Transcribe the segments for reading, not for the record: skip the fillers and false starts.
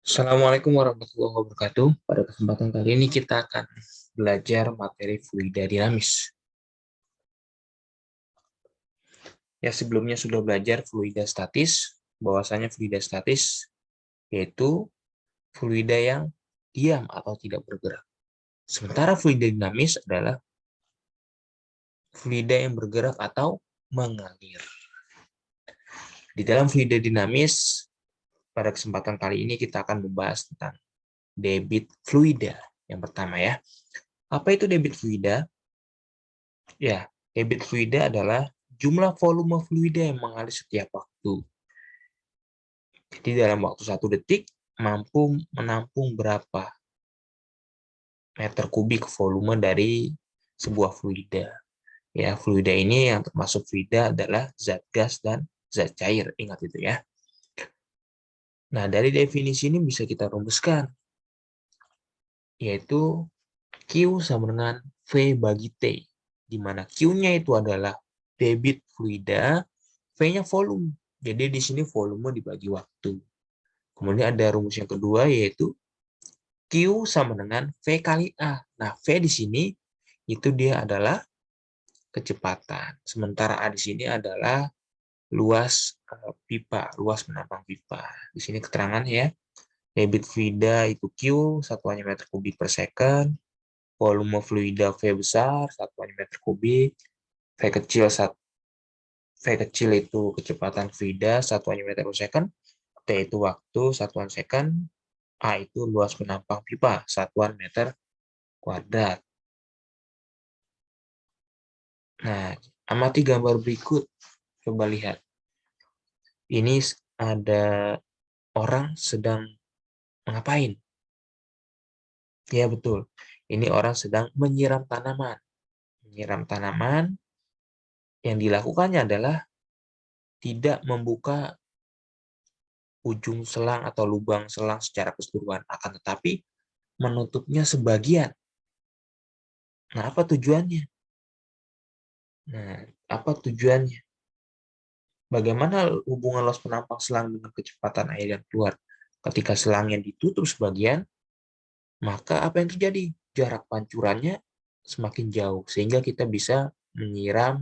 Assalamualaikum warahmatullahi wabarakatuh. Pada kesempatan kali ini kita akan belajar materi fluida dinamis. Ya, sebelumnya sudah belajar fluida statis, bahwasanya fluida statis yaitu fluida yang diam atau tidak bergerak. Sementara fluida dinamis adalah fluida yang bergerak atau mengalir. Di dalam fluida dinamis, pada kesempatan kali ini kita akan membahas tentang debit fluida. Yang pertama ya. Apa itu debit fluida? Ya, debit fluida adalah jumlah volume fluida yang mengalir setiap waktu. Jadi dalam waktu 1 detik mampu menampung berapa meter kubik volume dari sebuah fluida. Ya, fluida ini yang termasuk fluida adalah zat gas dan zat cair. Ingat itu ya. Nah, dari definisi ini bisa kita rumuskan, yaitu Q sama dengan V bagi T, di mana Q-nya itu adalah debit fluida, V-nya volume. Jadi di sini volume dibagi waktu. Kemudian ada rumus yang kedua, yaitu Q sama dengan V kali A. Nah, V di sini itu dia adalah kecepatan. Sementara A di sini adalah luas pipa, luas menambang pipa. Di sini keterangannya ya. Debit fluida itu Q, satuannya meter kubik per second. Volume fluida V besar, satuannya meter kubik. V kecil, V kecil itu kecepatan fluida, satuannya meter per second. T itu waktu, satuan second. A itu luas penampang pipa, satuan meter kuadrat. Nah, amati gambar berikut. Coba lihat. Ini ada orang sedang ngapain? Ya, betul. Ini orang sedang menyiram tanaman. Menyiram tanaman yang dilakukannya adalah tidak membuka ujung selang atau lubang selang secara keseluruhan, akan tetapi menutupnya sebagian. Nah, apa tujuannya? Nah, apa tujuannya? Bagaimana hubungan luas penampang selang dengan kecepatan air yang keluar? Ketika selangnya ditutup sebagian, maka apa yang terjadi? Jarak pancurannya semakin jauh, sehingga kita bisa menyiram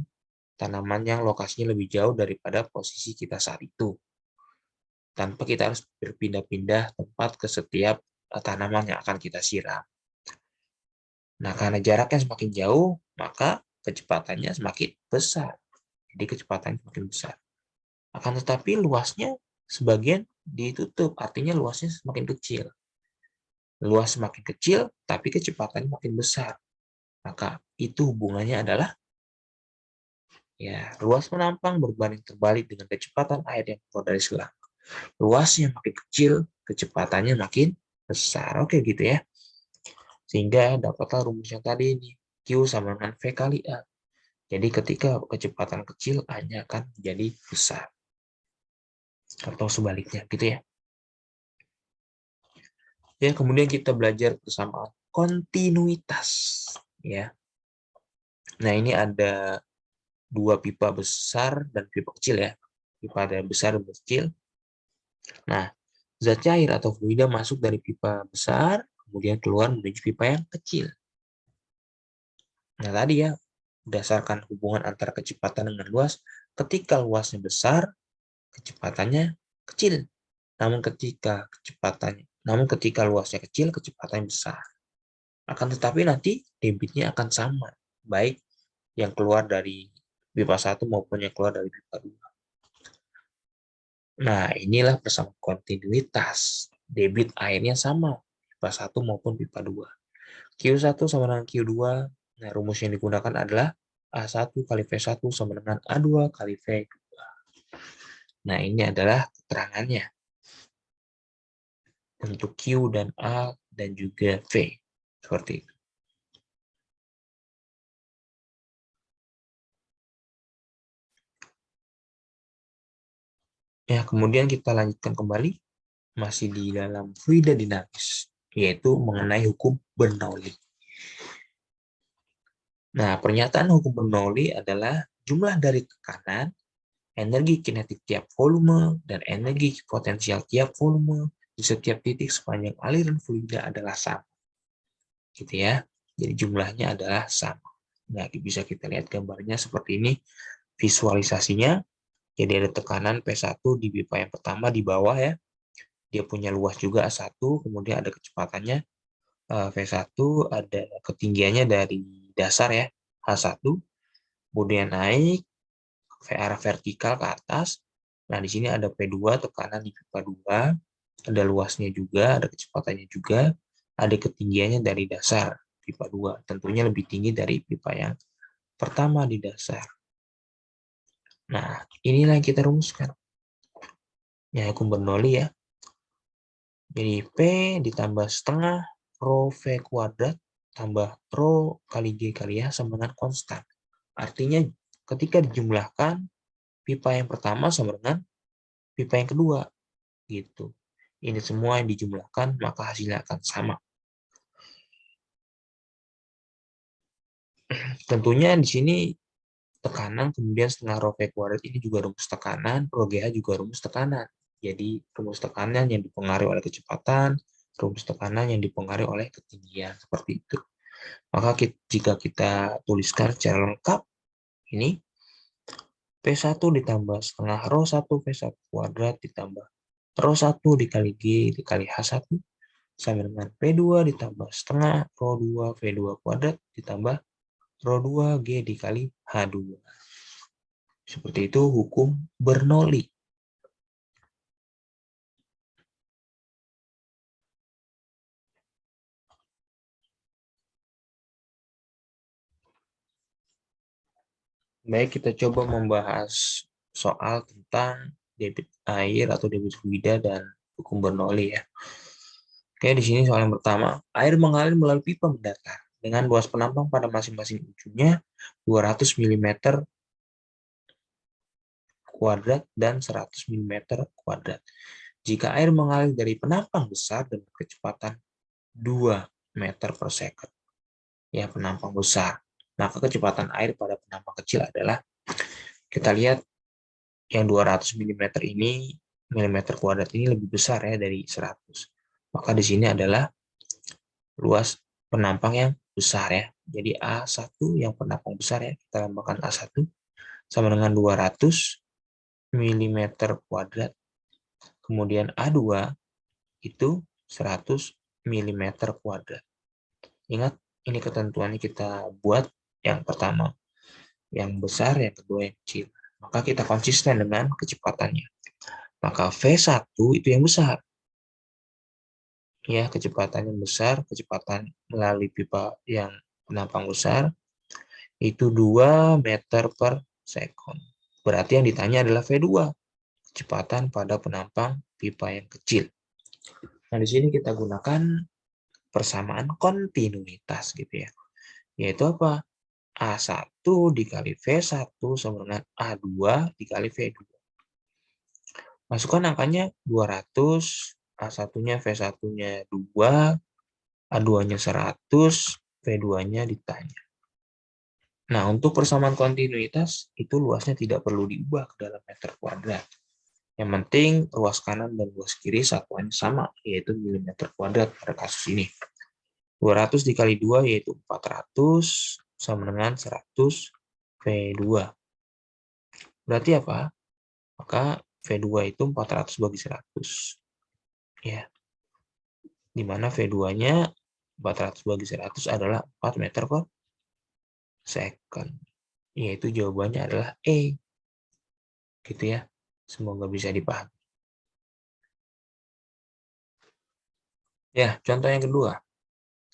tanaman yang lokasinya lebih jauh daripada posisi kita saat itu. Tanpa kita harus berpindah-pindah tempat ke setiap tanaman yang akan kita siram. Nah, karena jaraknya semakin jauh, maka kecepatannya semakin besar. Jadi kecepatannya semakin besar. Akan tetapi luasnya sebagian ditutup, artinya luasnya semakin kecil. Luas semakin kecil, tapi kecepatannya makin besar. Maka itu hubungannya adalah ya luas penampang berbanding terbalik dengan kecepatan air yang keluar dari selang. Luasnya makin kecil, kecepatannya makin besar. Oke gitu ya. Sehingga dapatlah rumus yang tadi ini. Q sama dengan V kali A. Jadi ketika kecepatan kecil, A-nya akan menjadi besar. Atau sebaliknya gitu ya. Ya, kemudian kita belajar bersama kontinuitas. Ya. Nah, ini ada dua pipa besar dan pipa kecil ya. Pipa ada besar dan kecil. Nah, zat cair atau fluida masuk dari pipa besar, kemudian keluar menuju pipa yang kecil. Nah, tadi ya, berdasarkan hubungan antara kecepatan dengan luas, ketika luasnya besar, kecepatannya kecil. Namun ketika luasnya kecil, kecepatannya besar. Akan tetapi nanti debitnya akan sama, baik yang keluar dari pipa 1 maupun yang keluar dari pipa 2. Nah, inilah persamaan kontinuitas. Debit airnya sama, pipa 1 maupun pipa 2. Q1 sama dengan Q2. Nah, rumus yang digunakan adalah A1 kali V1 sama dengan A2 kali V2. Nah, ini adalah keterangannya untuk Q dan A dan juga V. Seperti itu. Ya, kemudian kita lanjutkan kembali masih di dalam fluida dinamis, yaitu mengenai hukum Bernoulli. Nah, pernyataan hukum Bernoulli adalah jumlah dari tekanan, energi kinetik tiap volume, dan energi potensial tiap volume di setiap titik sepanjang aliran fluida adalah sama. Gitu ya. Jadi jumlahnya adalah sama. Nah, bisa kita lihat gambarnya seperti ini visualisasinya. Jadi ada tekanan P1 di pipa yang pertama di bawah ya. Dia punya luas juga A1, kemudian ada kecepatannya V1, ada ketinggiannya dari dasar ya, H1, kemudian naik ke arah vertikal ke atas. Nah, di sini ada P2, tekanan di pipa 2, ada luasnya juga, ada kecepatannya juga, ada ketinggiannya dari dasar pipa 2. Tentunya lebih tinggi dari pipa yang pertama di dasar. Nah, inilah yang kita rumuskan. Ya, hukum Bernoulli ya. Jadi P ditambah setengah rho V kuadrat tambah rho kali G kali A sama dengan konstan. Artinya ketika dijumlahkan, pipa yang pertama sama dengan pipa yang kedua. Gitu. Ini semua yang dijumlahkan, maka hasilnya akan sama. Tentunya di sini tekanan, kemudian setengah rho V kuadrat ini juga rumus tekanan, rho GH juga rumus tekanan. Jadi rumus tekanan yang dipengaruhi oleh kecepatan, rumus tekanan yang dipengaruhi oleh ketinggian, seperti itu. Maka jika kita tuliskan secara lengkap, ini P1 ditambah setengah rho 1 V1 kuadrat ditambah rho 1 dikali G dikali H1 sama dengan P2 ditambah setengah rho 2 V2 kuadrat ditambah rho 2 G dikali H2. Seperti itu hukum Bernoulli. Baik, kita coba membahas soal tentang debit air atau debit fluida dan hukum Bernoulli ya. Oke, di sini soal yang pertama, air mengalir melalui pipa mendatar dengan luas penampang pada masing-masing ujungnya 200 mm kuadrat dan 100 mm kuadrat. Jika air mengalir dari penampang besar dengan kecepatan 2 meter per second, ya penampang besar, maka kecepatan air pada penampang kecil adalah, kita lihat yang 200 mm ini, milimeter kuadrat ini lebih besar ya dari 100. Maka di sini adalah luas penampang yang besar ya. Jadi A1 yang penampang besar ya, kita lambangkan A1 sama dengan 200 mm kuadrat. Kemudian A2 itu 100 mm kuadrat. Ingat, ini ketentuannya kita buat yang pertama yang besar, yang kedua yang kecil. Maka kita konsisten dengan kecepatannya. Maka V1 itu yang besar. Ya, kecepatan yang besar, kecepatan melalui pipa yang penampang besar, itu 2 meter per second. Berarti yang ditanya adalah V2, kecepatan pada penampang pipa yang kecil. Nah, di sini kita gunakan persamaan kontinuitas gitu ya. Yaitu apa? A1 dikali V1 sama dengan A2 dikali V2. Masukkan angkanya 200, A1-nya V1-nya 2, A2-nya 100, V2-nya ditanya. Nah, untuk persamaan kontinuitas, itu luasnya tidak perlu diubah ke dalam meter kuadrat. Yang penting, luas kanan dan luas kiri satuannya sama, yaitu milimeter kuadrat pada kasus ini. 200 dikali 2, yaitu 400, sama dengan 100 V2. Berarti apa? Maka V2 itu 400 bagi 100. Ya, di mana V2-nya 400 bagi 100 adalah 4 meter per second. Yaitu jawabannya adalah E. Gitu ya. Semoga bisa dipahami. Ya, contoh yang kedua.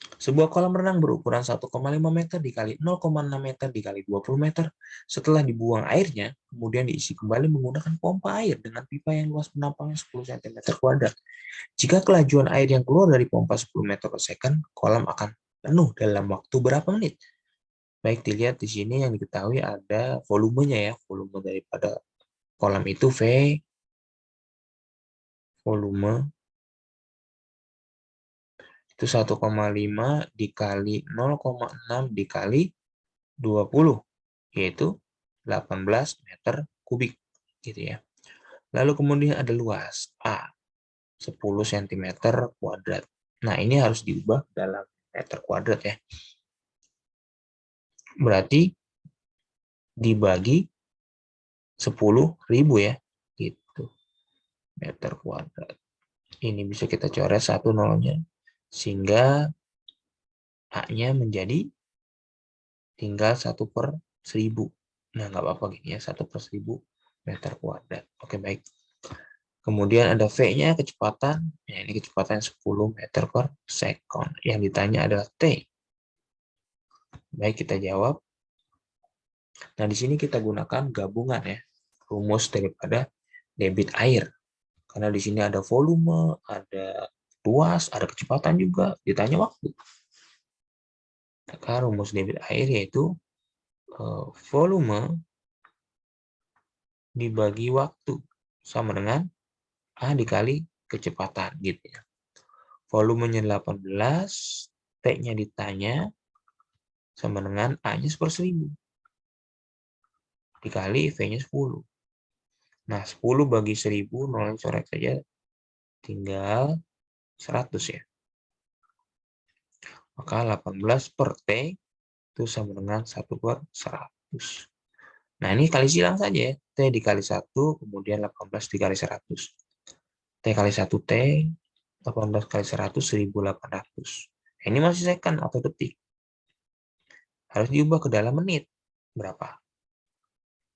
Sebuah kolam renang berukuran 1,5 meter dikali 0,6 meter dikali 20 meter. Setelah dibuang airnya, kemudian diisi kembali menggunakan pompa air dengan pipa yang luas penampangnya 10 cm kuadrat. Jika kelajuan air yang keluar dari pompa 10 meter per second, kolam akan penuh dalam waktu berapa menit? Baik, dilihat di sini yang diketahui ada volumenya ya. Volume daripada kolam itu V, volume itu 1,5 dikali 0,6 dikali 20, yaitu 18 meter kubik gitu ya. Lalu kemudian ada luas A 10 cm kuadrat. Nah, ini harus diubah dalam meter kuadrat ya. Berarti dibagi 10.000 ya, gitu. Meter kuadrat. Ini bisa kita coret 1 nolnya, sehingga A-nya menjadi tinggal 1/1000. Nah, nggak apa-apa gini ya, 1/1000 meter kuadrat. Oke, baik. Kemudian ada V-nya, kecepatan. Ya, ini kecepatan 10 meter per second. Yang ditanya adalah T. Baik, kita jawab. Nah, di sini kita gunakan gabungan ya, rumus daripada debit air. Karena di sini ada volume, ada luas, ada kecepatan juga, ditanya waktu. Maka rumus debit air yaitu volume dibagi waktu sama dengan A dikali kecepatan gitu ya. Volumenya 18, T-nya ditanya sama dengan A-nya 1000 dikali V-nya 10. Nah, 10 bagi 1000, nolnya coret saja, tinggal 100 ya. Maka 18 per T itu sama dengan 1/100. Nah, ini kali silang saja ya. T dikali 1, kemudian 18 dikali 100. T kali 1 T, 18 kali 100, 1800. Nah, ini masih second atau detik. Harus diubah ke dalam menit. Berapa?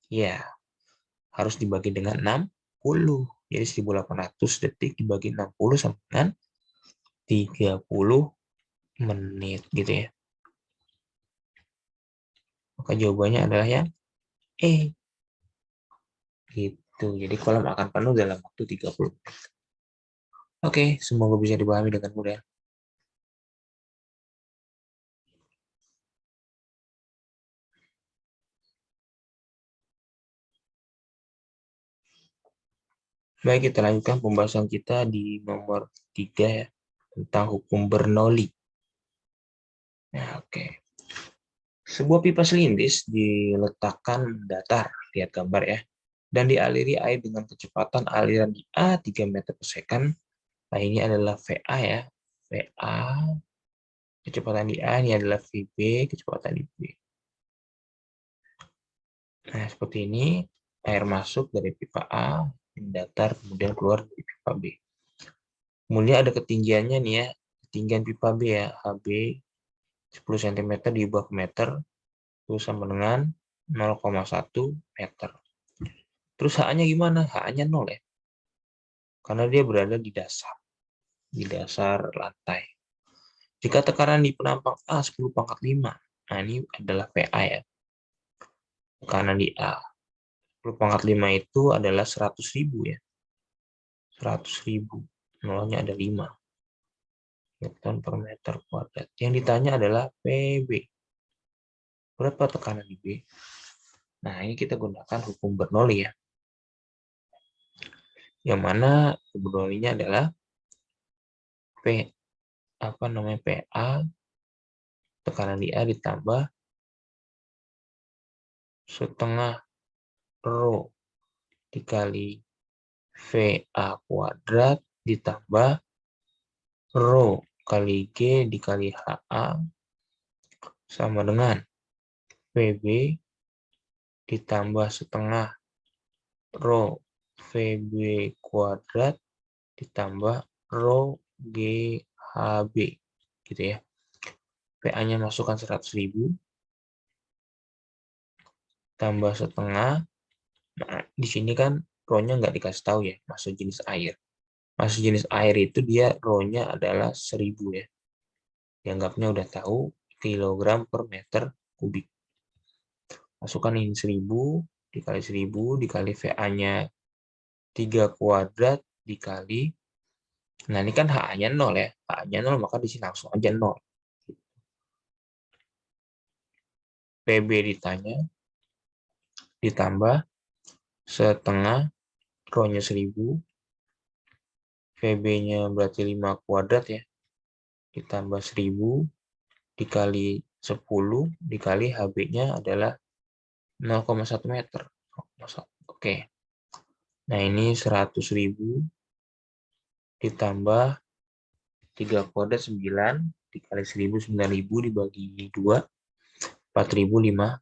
Ya, harus dibagi dengan 60. Jadi 1800 detik dibagi 60 sama dengan 30 menit gitu ya. Maka jawabannya adalah yang E. Gitu. Jadi kolam akan penuh dalam waktu 30 menit. Oke, semoga bisa dipahami dengan mudah. Baik, kita lanjutkan pembahasan kita di nomor 3 ya, tentang hukum Bernoulli. Nah, oke. Sebuah pipa selindis diletakkan datar, lihat gambar ya, dan dialiri air dengan kecepatan aliran di A 3 meter per second. Nah, ini adalah VA ya. VA, kecepatan di A, ini adalah VB, kecepatan di B. Nah, seperti ini, air masuk dari pipa A, datar, kemudian keluar dari pipa B. Kemudian ada ketinggiannya nih ya, ketinggian pipa B ya, HB 10 cm diubah ke meter, itu sama dengan 0,1 meter. Terus H-nya gimana? H-nya 0 ya, karena dia berada di dasar lantai. Jika tekanan di penampang A 10⁵, nah ini adalah VA ya, tekanan di A 10⁵ itu adalah 100.000 ya, 100.000, nolnya ada 5 Newton per meter kuadrat. Yang ditanya adalah PB. Berapa tekanan di B? Nah, ini kita gunakan hukum Bernoulli ya. Yang mana Bernoulli-nya adalah PA, tekanan di A ditambah setengah rho dikali VA kuadrat ditambah rho kali G dikali HA sama dengan PB ditambah setengah rho VB kuadrat ditambah rho GHB gitu ya. PA-nya masukkan 100.000 tambah setengah. Nah, di sini kan rho-nya nggak dikasih tahu ya, masuk jenis air. Masuk jenis air itu dia rho-nya adalah 1000 ya. Dianggapnya udah tahu kilogram per meter kubik. Masukkan ini 1000 dikali 1000 dikali VA-nya 3 kuadrat dikali. Nah, ini kan HA-nya 0 ya. HA-nya 0, maka di sini langsung aja 0. PB ditanya, ditambah setengah, rho-nya 1000, VB-nya berarti 5 kuadrat ya, ditambah 1000, dikali 10, dikali HB-nya adalah 0,1 meter. Oke. Nah, ini 100.000 ditambah 3 kuadrat 9 dikali 1000 9000 dibagi 2 4500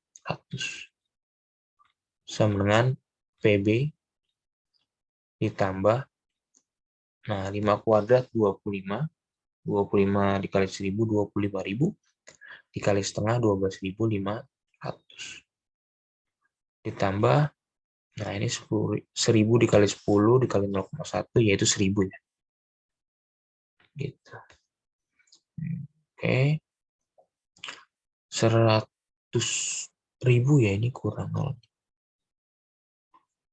sama dengan PB ditambah 5 kuadrat 25 dikali 1000 25.000 dikali setengah 12.500 ditambah ini 1000 dikali 10 dikali 0,1 yaitu 1000 ya. Gitu. Oke. 100.000 ya, ini kurang 0.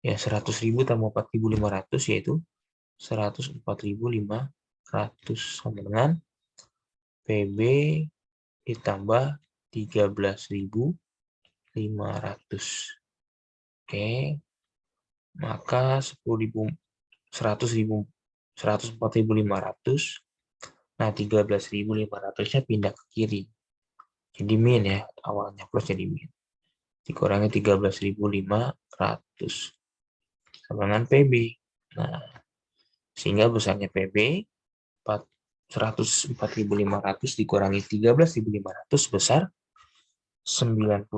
Ya 100.000 tambah 4.500 yaitu 104.500 sama dengan PB ditambah 13.500. Oke. Maka 104.500. Nah, 13.500-nya pindah ke kiri. Jadi min ya, awalnya plus jadi min. Dikurangi 13.500 sama dengan PB. Nah, sehingga besarnya PB 104.500 dikurangi 13.500 sebesar 91.000.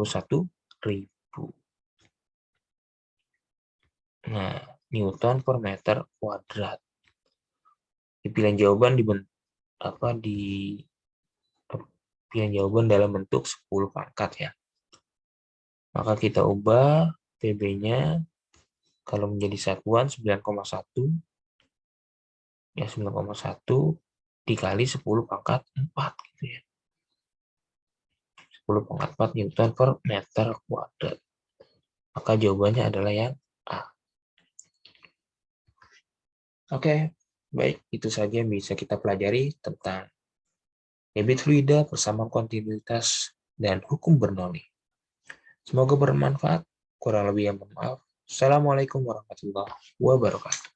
Nah, Newton per meter kuadrat. Di pilihan jawaban pilihan jawaban dalam bentuk 10 pangkat ya. Maka kita ubah PB-nya kalau menjadi satuan 9,1 ya 9,1 dikali 10 pangkat 4 gitu ya. 10 pangkat 4 Newton per meter kuadrat. Maka jawabannya adalah yang A. Oke, baik, itu saja yang bisa kita pelajari tentang debit fluida, persamaan kontinuitas, dan hukum Bernoulli. Semoga bermanfaat. Kurang lebih yang mohon maaf. Assalamualaikum warahmatullahi wabarakatuh.